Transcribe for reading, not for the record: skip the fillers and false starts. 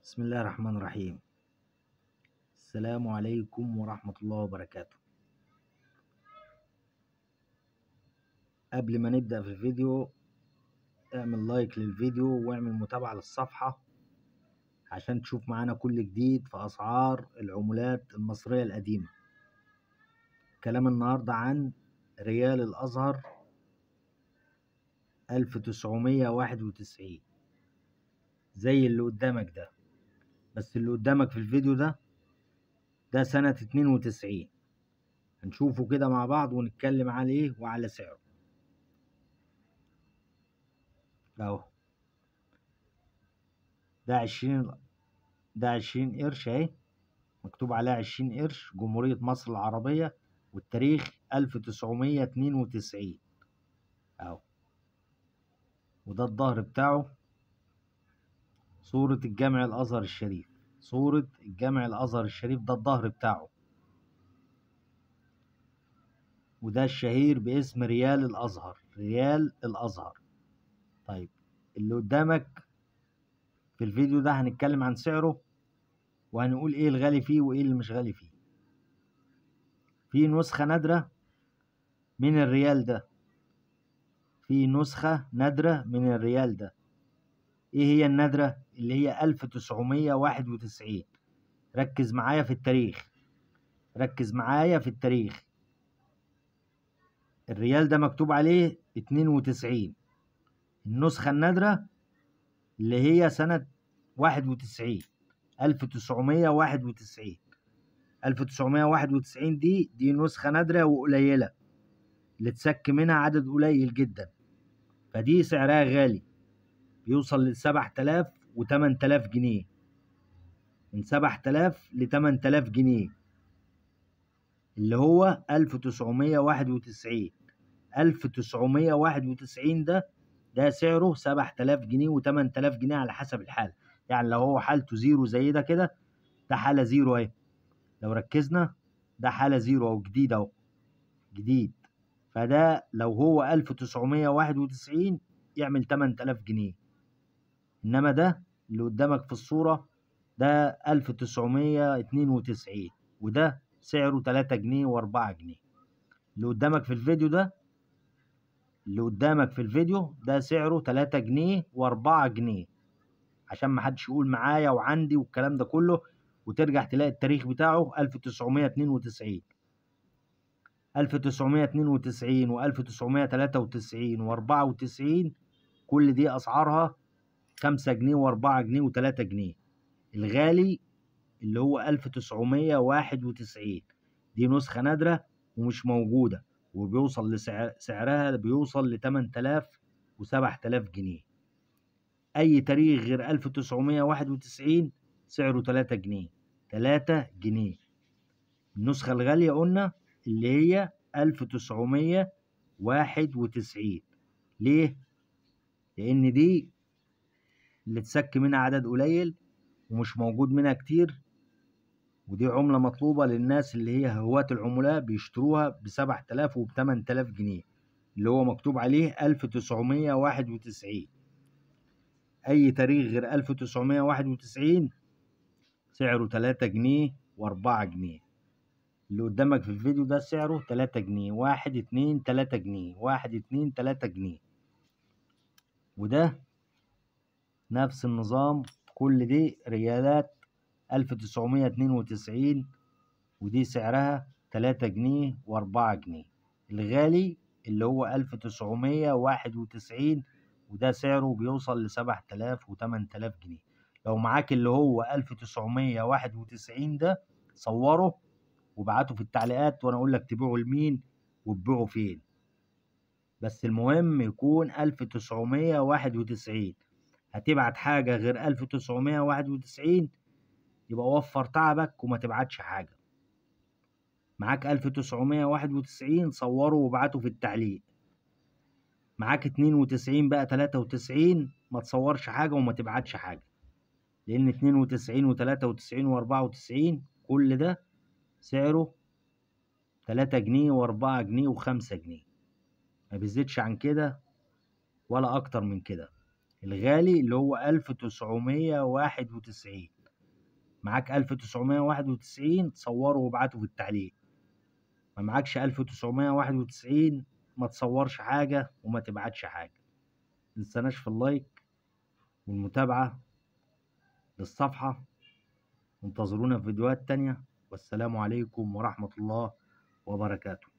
بسم الله الرحمن الرحيم. السلام عليكم ورحمة الله وبركاته. قبل ما نبدأ في الفيديو اعمل لايك للفيديو واعمل متابعة للصفحة عشان تشوف معانا كل جديد في أسعار العملات المصرية القديمة. كلام النهاردة عن ريال الأزهر 1991 زي اللي قدامك ده، بس اللي قدامك في الفيديو ده سنة 92. هنشوفه كده مع بعض ونتكلم عليه وعلى سعره. اهو ده 20 قرش اهي، مكتوب عليها 20 قرش، جمهورية مصر العربية، والتاريخ 1992 اهو. وده الظهر بتاعه، صورة الجامع الأزهر الشريف، صورة الجامع الأزهر الشريف، ده الظهر بتاعه. وده الشهير باسم ريال الأزهر، ريال الأزهر. طيب اللي قدامك في الفيديو ده هنتكلم عن سعره، وهنقول ايه الغالي فيه وايه اللي مش غالي فيه. في نسخة نادرة من الريال ده، في نسخة نادرة من الريال ده. ايه هي النادرة؟ اللي هي 1991. ركز معايا في التاريخ، ركز معايا في التاريخ. الريال ده مكتوب عليه 92. النسخة النادرة اللي هي سنة 91، 1991. 1991 دي نسخة نادرة وقليلة، اللي تسك منها عدد قليل جدا، فدي سعرها غالي، بيوصل ل7000 و8000 جنيه، من 7000 ل8000 جنيه، اللي هو 1991. 1991 ده سعره 7000 جنيه و8000 جنيه على حسب الحالة. يعني لو هو حالته زيرو زي ده كده، ده حالة زيرو اهي. لو ركزنا ده حالة زيرو اهو، جديد اهو، جديد. فده لو هو 1991 يعمل 8000 جنيه. انما ده اللي قدامك في الصورة ده 1992، وده سعره 3 جنيه و4 جنيه. اللي قدامك في الفيديو ده سعره 3 جنيه و4 جنيه، عشان ما حدش يقول معايا وعندي والكلام ده كله، وترجع تلاقي التاريخ بتاعه 1992. 1992 و1993 و94، كل دي أسعارها 5 جنيه و4 جنيه و3 جنيه. الغالي اللي هو 1991، دي نسخة نادرة ومش موجودة، وبيوصل سعرها بيوصل ل 8000 و7000 جنيه. أي تاريخ غير 1991 سعره 3 جنيه، 3 جنيه. النسخة الغالية قلنا اللي هي 1991. ليه؟ لأن دي اللي تسك منها عدد قليل ومش موجود منها كتير، ودي عملة مطلوبة للناس اللي هي هواة العملاء، بيشتروها ب7000 وب8000 جنيه، اللي هو مكتوب عليه 1991. أي تاريخ غير 1991 سعره 3 جنيه و4 جنيه. اللي قدامك في الفيديو ده سعره 3 جنيه، 1 2 3 جنيه، 1 2 3 جنيه. وده نفس النظام، كل دي ريالات 1992، ودي سعرها 3 جنيه و4 جنيه. الغالي اللي هو 1991، وده سعره بيوصل ل7000 و8000 جنيه. لو معاك اللي هو 1991 ده صوره وابعته في التعليقات، وانا اقول لك تبيعه لمين وتبيعه فين. بس المهم يكون 1991. هتبعت حاجة غير 1991 يبقى وفر تعبك وما تبعتش حاجة. معاك 1991 صوره وابعته في التعليق. معاك 92 بقى 93 ما تصورش حاجة وما تبعتش حاجة، لأن 92 و93 و94 كل ده سعره 3 جنيه و4 جنيه و5 جنيه، ما بيزيدش عن كده ولا أكتر من كده. الغالي اللي هو 1991. معاك 1991 تصوره وابعته في التعليق. ما معكش 1991 ما تصورش حاجة وما تبعتش حاجة. متنساناش في اللايك والمتابعة للصفحة. وانتظرونا في فيديوهات تانية، والسلام عليكم ورحمة الله وبركاته.